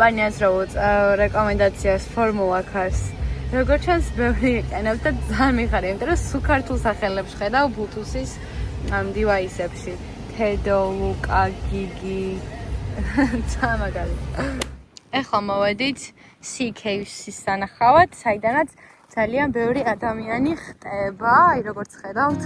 კომპანიას რო უწევ რეკომენდაციას Formula Cars. Როგორც ჩანს, ბევრი იყენებს და ძალიან მიხარია, იმიტომ რომ სულ ქართულ სახელებს ხედავ Bluetooth-ის device-ებში. Tedo, Luca, Gigi. ძალიან მაგარი. ეხლა მოვედით CK-ს სანახავად, საიდანაც ძალიან ბევრი ადამიანი ხტება, აი როგორც ხედავთ.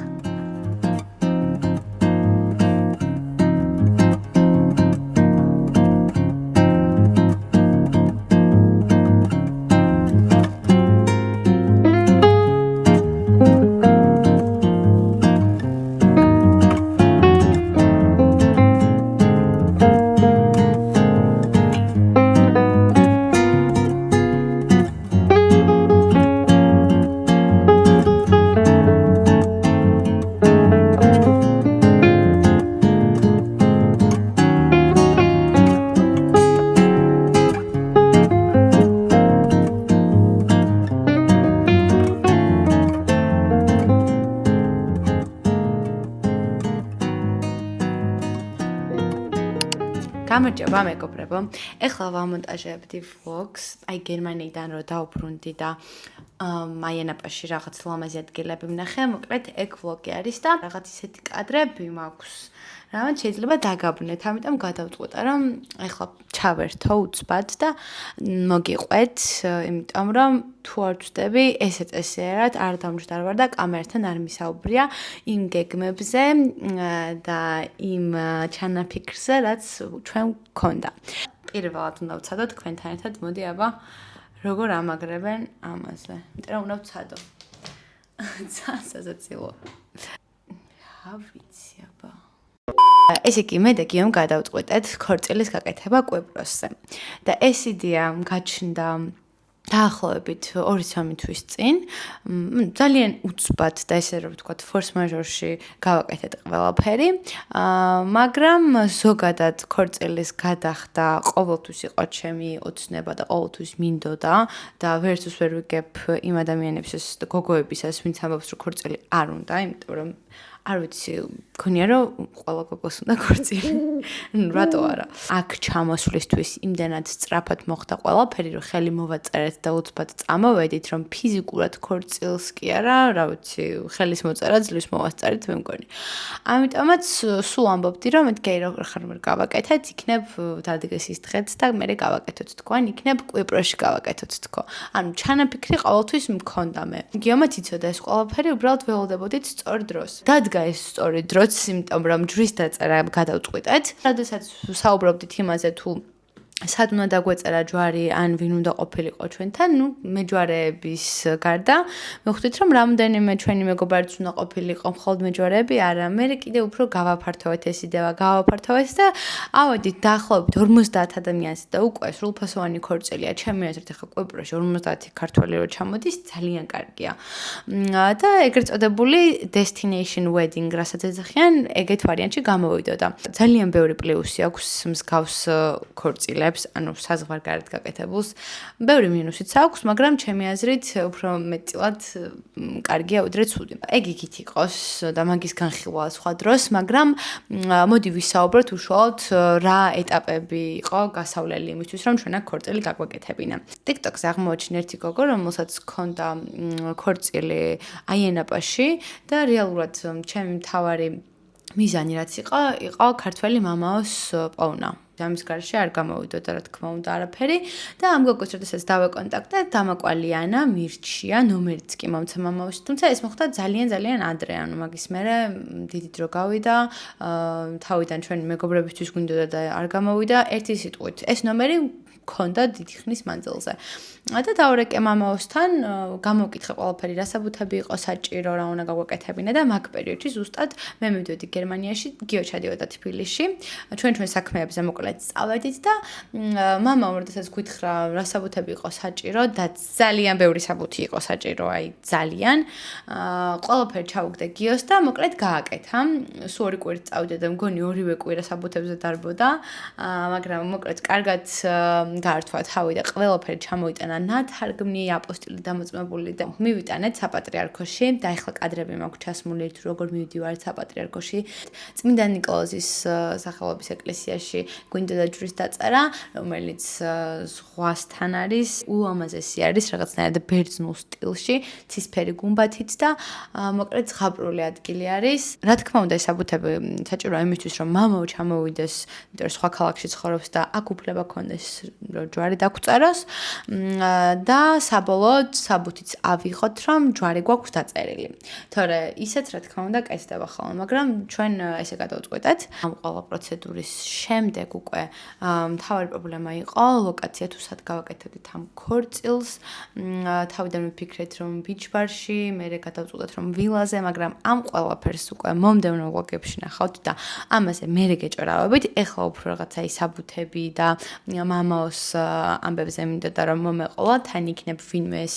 გამარჯობა მეგობრებო. ეხლა ვამონტაჟებდი vlogs. აი გერმანიიდან რო დავბრუნდი და მაიანაპაში რაღაც ლამაზი ადგილები ვნახე. მოკლედ ეგ vlog-ი არის და რაღაც ისეთი კადრები მაქვს. რამაც შეიძლება დაგაბრუნეთ. ამიტომ გადავწყვეტა რომ ეხლა ჩავერთო უცბად და მოგიყვეთ, იმიტომ რომ თუ არ ვწდები, ესე წესიერად არ დამждარვარ და კამერთან არ მისაუბრია იმ გეგმებზე და იმ ჩანაფიქრზე, რაც ჩვენ გქონდა. პირველად უნდა ვცადო თქვენთან ერთად, მოდი აბა როგორ ამაგრებენ ამაზე. იმიტომ რომ უნდა ვცადო. ძალიან საზეცილო. რა ვიცი აბა. ესე იგი მე და გიომ გადავწყვეტეთ ქორწილის გაკეთება კვიპროსზე. და ეს იდეა გაჩნდა დაახლოებით 2-3 თვის წინ. ძალიან უცბად და ესე რომ ვთქვათ force majeure-ში გავაკეთეთ ყველაფერი. მაგრამ ზოგადად ქორწილის გადახდა ყოველთვის იყო ჩემი ოცნება და ყოველთვის მინდოდა და ვერცს ვერ ვიგებ იმ ადამიანებსაც და გოგოებისაც, ვინც ამბობს რომ ქორწილი არ უნდა, იმიტომ რომ არ ვიცი, მგონია რომ ყველა გოგოს უნდა ქორწილი. რატო არა? აქ ჩამოსვლისთვის იმდენად სწრაფად მოხდა ყველაფერი, რომ ხელი მოვაწერეთ და უცბად წამოვედით, რომ ფიზიკურად ქორწილს კი არა, რა ვიცი, ხელის მოწერა ძლივს მოვასწარით, მე მგონი. ამიტომაც სულ ამბობდი, რომ მეთქე როგორ ხარ მე გავაკეთეთ, იქნებ დადგეს ის დღეც და მე გავაკეთოთ თქო, ან იქნებ კვიპროსში გავაკეთოთ თქო. ანუ ჩანაფიქრი ყოველთვის მქონდა მე. გიომაც იცოდა ეს ყველაფერი, უბრალოდ ველოდებოდით სწორ დროს. ეს სწორი დროც, იმიტომ რომ ჯვრის დაწერა გადავწყვიტეთ. როდესაც საუბრობდით იმაზე თუ სად უნდა დაგვეწერა ჯვარი, ან ვინ უნდა ყოფილიყო ჩვენთან, მეჯვარეების გარდა, მივხვდით რომ რამდენიმე ჩვენი მეგობრიც უნდა ყოფილიყო, მხოლოდ მეჯვარეები არა, მე კიდე უფრო გავაფართოვეთ ეს იდეა, გავაფართოვეთ და ავედით დაახლოებით 50 ადამიანს და უკვე სრულფასოვანი ქორწილია, ჩემი აზრით ახლა კვიპროსში 50 ქართველი რო ჩამოდის, ძალიან კარგია. და ეგრეთ წოდებული destination wedding, რასაც ეძახიან, ეგეთ ვარიანტში გამოვიდოდა. ძალიან ბევრი პლუსი აქვს მსგავს ქორწილებს, ანუ საზღვარგარეთ გაკეთებულს. ბევრი მინუსიც აქვს, მაგრამ ჩემი აზრით უფრო მეტწილად კარგია ვიდრე ცუდი. ეგ იქით იყოს და მაგის განხილვა სხვა დროს, მაგრამ მოდი ვისაუბროთ უშუალოდ რა ეტაპები იყო გასავლელი იმისთვის, რომ ჩვენ აქ ქორწილი გაგვეკეთებინა. TikTok-ზე აღმოაჩინე ერთი გოგო, რომელსაც ჰქონდა ქორწილი აიენაპაში და რეალურად ჩემი მთავარი მიზანი რაც იყო ქართველი მამაოს პოვნა. ამის გარშე არ გამოვიდოდა რა თქმა უნდა არაფერი და ამ გოგოს როდესაც დავაკონტაქტე, დამაკვალი ანა მირჩია, ნომერიც კი მომცა მამაოს, თუმცა ეს მოხდა ძალიან ადრე, ანუ მაგის მერე დიდი დრო გავიდა, თავიდან ჩვენი მეგობრებისთვის გვინდოდა და არ გამოვიდა, ერთი სიტყვით ეს ნომერი მქონდა დიდი ხნის მანძილზე. და დავურეკე მამაოსთან, გამოვკითხე ყველაფერი, რა საბუთები იყო საჭირო, რა უნდა გაგვეკეთებინა და მაგ პერიოდში ზუსტად მე მივდიოდი გერმანიაში, გიო ჩადიოდა თბილისში. ჩვენ საქმეებზე მოკლედ წავედით და მამამ როდესაც გითხრა, რა საბუთები იყო საჭირო და ძალიან ბევრი საბუთი იყო საჭირო, აი ძალიან. ყველაფერი ჩავუგდე გიოს და მოკლედ გააკეთა. სულ 2 კვირით წავიდა და მგონი ორივე კვირა საბუთებზე დარბოდა, მაგრამ მოკლედ კარგად გაართვა თავი და ყველაფერი ჩამოიტანა ნათარგმნი, აპოსტილი დამოწმებული და მივიტანეთ საპატრიარქოში და ეხლა კადრები მაქვს ჩასმული თუ როგორ მივდივართ საპატრიარქოში. წმინდა ნიკოლოზის სახელობის ეკლესიაში გვინდოდა ჯვრის დაწერა, რომელიც ზღვასთან არის, ულამაზესი არის რაღაცნაირად ბერძნულ სტილში, ცისფერი გუმბათით და მოკლედ ზღაპრული ადგილი არის. რა თქმა უნდა, ეს საბუთები საჭიროა იმისთვის, რომ მამაო ჩამოვიდეს, იმიტომ რომ სხვა ქალაქში ცხოვრობს და აქ უფლება ქონდეს ჯვარი დაგვწეროს და საბოლოოდ საბუთიც ავიღოთ, რომ ჯვარი გვაქვს დაწერილი. თორე ისეც რა თქმა უნდა კეთდება ხოლმე, მაგრამ ჩვენ ესე გადავწყვეტეთ. ამ ყველა პროცედურის შემდეგ უკვე მთავარი პრობლემა იყო ლოკაცია თუ სად გავაკეთებდით ამ ქორწილს. თავიდან ვიფიქრეთ რომ ბიჩბარში, მერე გადავწყვეტეთ რომ ვილაზე, მაგრამ ამ ყველაფერს უკვე მომდევნო ვლოგებში ნახავთ და ამაზე მერე გეჭერავებით. ეხლა უფრო რაღაცა საბუთები და მამაოს ამბებზე მინდოდა რომ მომეყოლა, თან იქნებ ვინმეს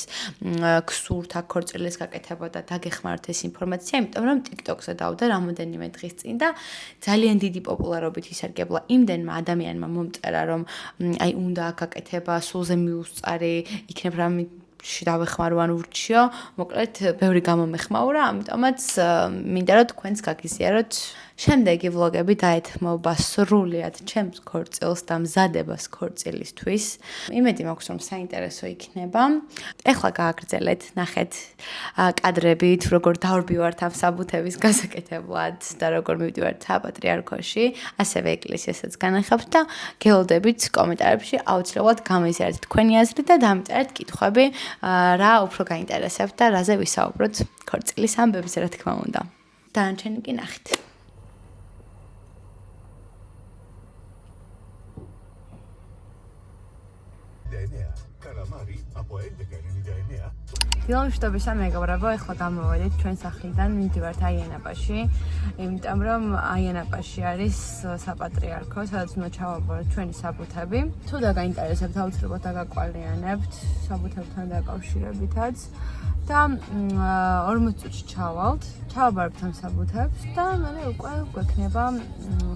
გსურთ აქ ქორწილის გაკეთება და დაგეხმაროთ ეს ინფორმაცია, იმიტომ რომ TikTok-ზე დავდა რამოდენიმე დღის წინ და ძალიან დიდი პოპულარობით ისარგებლა იმდენმა ადამიანმა მომწერა რომ აი უნდა აქ გაკეთება, სულზე მიუსწარი, იქნებ რამე დავეხმარო ან ურჩიო, მოკლედ ბევრი გამომეხმაურა, ამიტომაც მინდა რომ თქვენს გაგიზიაროთ შემდეგი ვლოგები დაეთმობა სრულიად ჩემს ქორწილს და მზადებას ქორწილისთვის. იმედი მაქვს რომ საინტერესო იქნება. ეხლა გააგრძელეთ, ნახეთ კადრები თუ როგორ დავრბივართ ამ საბუთების გასაკეთებლად და როგორ მივდივართ საპატრიარქოში, ასევე ეკლესიასაც განახებთ და გელოდებით კომენტარებში აუცილებლად გამოიზიარეთ თქვენი აზრი და დამწერეთ კითხვები, რა უფრო გაინტერესებთ და რაზე ვისაუბროთ ქორწილის ამბებზე, რა თქმა უნდა. დანარჩენი კი ნახეთ. დილამშვიდობისა მეგობრებო, ეხლა გამოვედით ჩვენ სახლიდან, მივდივართ აიანაპაში, იმიტომ რომ აიანაპაში არის საპატრიარქო, სადაც უნდა ჩავაბაროთ ჩვენი საბუთები. თუ დაგაინტერესებთ, აუცილებლად დაგაკვალიანებთ საბუთებთან დაკავშირებითაც და 40 წუთში ჩავალთ, ჩავაბარებთ ამ საბუთებს და მერე უკვე გვექნება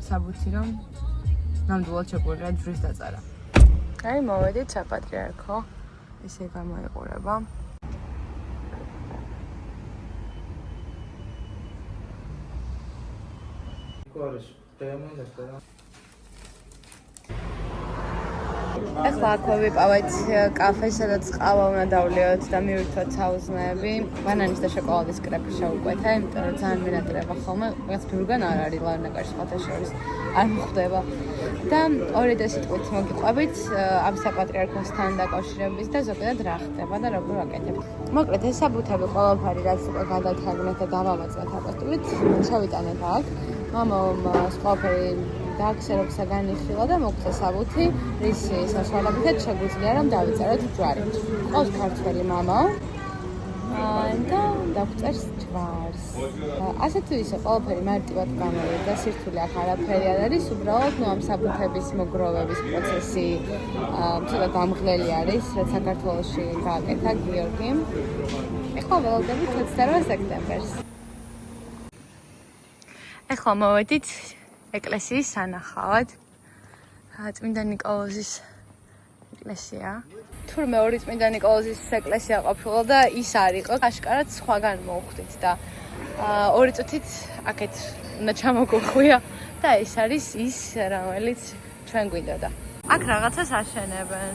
საბუთი, რომ ნამდვილად შეგვიძლია ჯვრის დაწერა. აი, მოვედით საპატრიარქო, ესე გამოიყურება. ეხლა აქვე ვიპავეთ კაფეს, სადაც ყავა უნდა დავლიოთ და მივირთვათ საუზმეები. ბანანის და შოკოლადის კრეფი შევუკვეთა, იმიტომ რომ ძალიან მინატრება ხოლმე, რაღაც ბევრგან არ არის ლარნაკაში სხვათა შორის არ მოხდება. და 2 სიტყვით მოგიყვებით ამ საპატრიარქოსთან დაკავშირებით და ზოგადად რა ხდება და როგორ აკეთებთ. მოკლედ ეს საბუთები ყველაფერი რაც უკვე გადავთარგმნეთ და დავამოწმეთ აპოსტილით, შევიტანეთ აქ. მამამ ყველაფერი დააქსერებსა განიხილა და მოგწეს საბუთი, რის საშუალებითაც შეგვიძლია რომ დავიწეროთ ჯვარი. ყავს ქართველი მამაო და დაგვწერს ჯვარს. ასე თუ ისე ყველაფერი მარტივად გამოვიდა, სირთულე აქ არაფერი არ არის, უბრალოდ ამ საბუთების მოგროვების პროცესი ცოტა დამღლელი არის, რაც საქართველოში გააკეთა გიორგიმ. ეხლა ველოდებით 28 სექტემბერს. ეხლა მოვედით ეკლესიის სანახავად. წმინდა ნიკოლოზის ეკლესია. თურმე ორი წმინდა ნიკოლოზის ეკლესია ყოფილა და ის არ იყო, აშკარად სხვაგან მოვხვდით და 2 წუთით აქეთ უნდა ჩამოგვხვია და ეს არის ის, რომელიც ჩვენ გვინდოდა. აქ რაღაცას აშენებენ.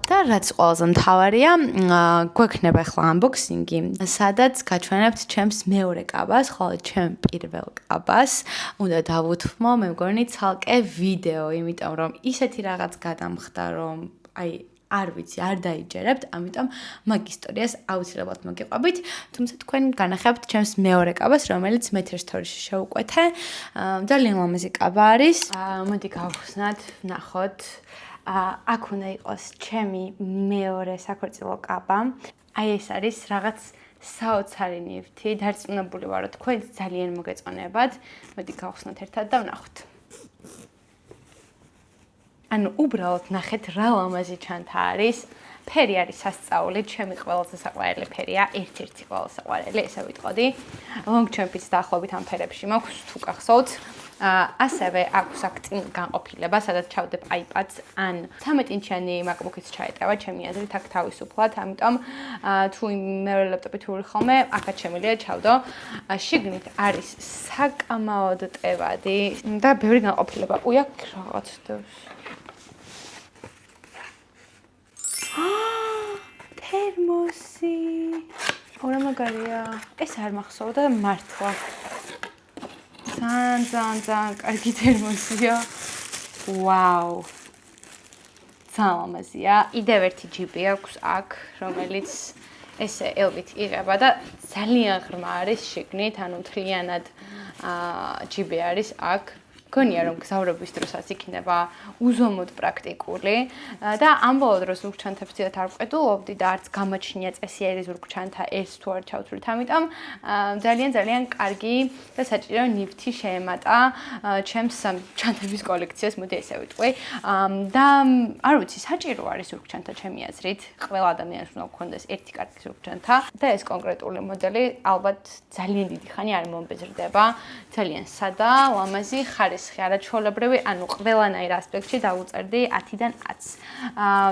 და რაც ყველაზე მთავარია, გვექნება ახლა unboxing-ი, სადაც გაჩვენებთ ჩემს მეორე კაბას, ხოლო ჩემ პირველ კაბას უნდა დავუთმო, მე მგონი ცალკე ვიდეო, იმიტომ რომ ისეთი რაღაც გადამხდა, რომ არ ვიცი, არ დაიჯერებთ, ამიტომ მაგ ისტორიას აუცილებლად მოგიყვებით, თუმცა თქვენ განახებთ ჩემს მეორე კაბას, რომელიც Meter Store-ში შევუკვეთე. ძალიან ლამაზი კაბა არის. მოდი გავხსნათ, ნახოთ. აქ უნდა იყოს ჩემი მეორე საქორწილო კაბა. ეს არის რაღაც საოცარი ნივთი, დარწმუნებული ვარო, თქვენ ძალიან მოგეწონებათ. მოდი გავხსნათ ერთად და ვნახოთ. ანუ უბრალოდ ნახეთ რა ლამაზი ჩანთა არის. ფერი არის სასწაული, ჩემი ყველაზე საყვარელი ფერია, ერთ-ერთი ყველაზე საყვარელი, ესე ვიტყოდი. Long Champ-იც დაახლოებით ამ ფერებში მაქვს, თუ გახსოვთ. ასევე აქვს აქ წინ განყოფილება, სადაც ჩავდებ iPad-ს ან 13 ინჩიანი MacBook-იც ჩაეტევა, ჩემი აზრით აქ თავისუფლად, ამიტომ თუ მეორე ლეპტოპი თუ ხოლმე, აქაც შემიძლია ჩავდო. შიგნით არის საკამაოდ ტევადი და ბევრი განყოფილება. აქ რაღაც დევს. თერმოსი. რა მაგარია. ეს არ მახსოვდა მართლა. ძალიან კარგი თერმოსია. ვაუ. ძალიან ლამაზია. კიდევ ერთი ჯიბი აქვს აქ, რომელიც ესე ელვით იღება და ძალიან ღრმა არის შიგნით, ანუ მთლიანად ჯიბი არის აქ. გონია რომ გზავრობის დროსაც იქნება უზომოდ პრაქტიკული და ამ ბოლო დროს ზურგჩანთებს დიდად არ ვყიდულობდი და არც გამოჩნია წესიერი ზურგჩანთა ეს თუ არ ჩავთვლით, ამიტომ ძალიან კარგი და საჭირო ნივთი შეემატა ჩემს ჩანთების კოლექციას, მოდი ესე ვიტყვი. და არ ვიცი, საჭირო არის ზურგჩანთა ჩემი აზრით. ყველა ადამიანს უნდა გქონდეს ერთი კარგი ზურგჩანთა და ეს კონკრეტული მოდელი ალბათ ძალიან დიდი ხანი არ მომბეზრდება. ძალიან სადა, ლამაზი, ხარისხი არაჩვეულებრივი, ანუ ყველანაირ ასპექტში დავუწერდი 10-დან 10.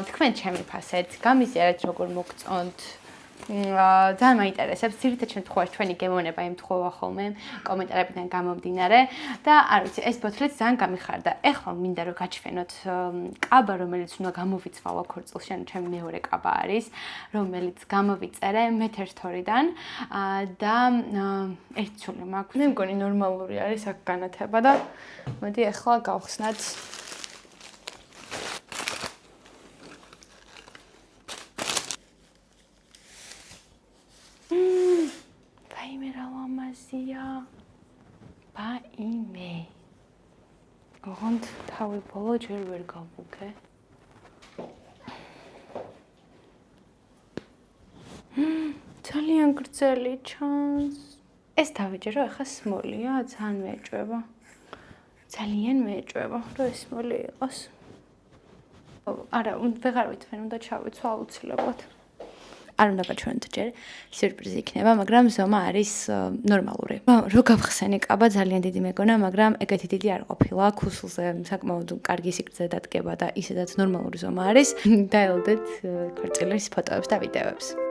თქვენ ჩემი ფასეთ, გამიზიარეთ როგორ მოგწონთ. ძალიან მაინტერესებს, ძირითად შემთხვევაში ჩვენი გემოვნება ემთხვევა ხოლმე კომენტარებიდან გამომდინარე და არ ვიცი, ეს ბოთლიც ძალიან გამიხარდა. ეხლა მინდა რომ გაჩვენოთ კაბა, რომელიც უნდა გამოვიცვალო ქორწილში, ანუ ჩემი მეორე კაბა არის, რომელიც გამოვიწერე Meter Store-დან და ერთი ცული მაქვს. მე მგონი ნორმალური არის აქ განათება და მოდი ეხლა გავხსნათ. Baime რა ლამაზია. Baime. ოღონდ თავი ბოლო ჯერ ვერ გავუქე. ძალიან გრძელი ჩანს. ეს დავიჯერო, ახლა სმოლია, ძალიან მეეჭვება. ძალიან მეეჭვება, რომ ეს სმოლი იყოს. არა, ვეღარ ვითვლენ, უნდა ჩავიცვა აუცილებლად. არ უნდა გაჩვენოთ ჯერ, სიურპრიზი იქნება, მაგრამ ზომა არის ნორმალური. რო გავხსენი კაბა ძალიან დიდი მეგონა, მაგრამ ეგეთი დიდი არ ყოფილა, ქუსლზე საკმაოდ კარგი სიგრძე დადგება და ისედაც ნორმალური ზომა არის. დაელოდეთ ქორწილის ფოტოებს და ვიდეოებს.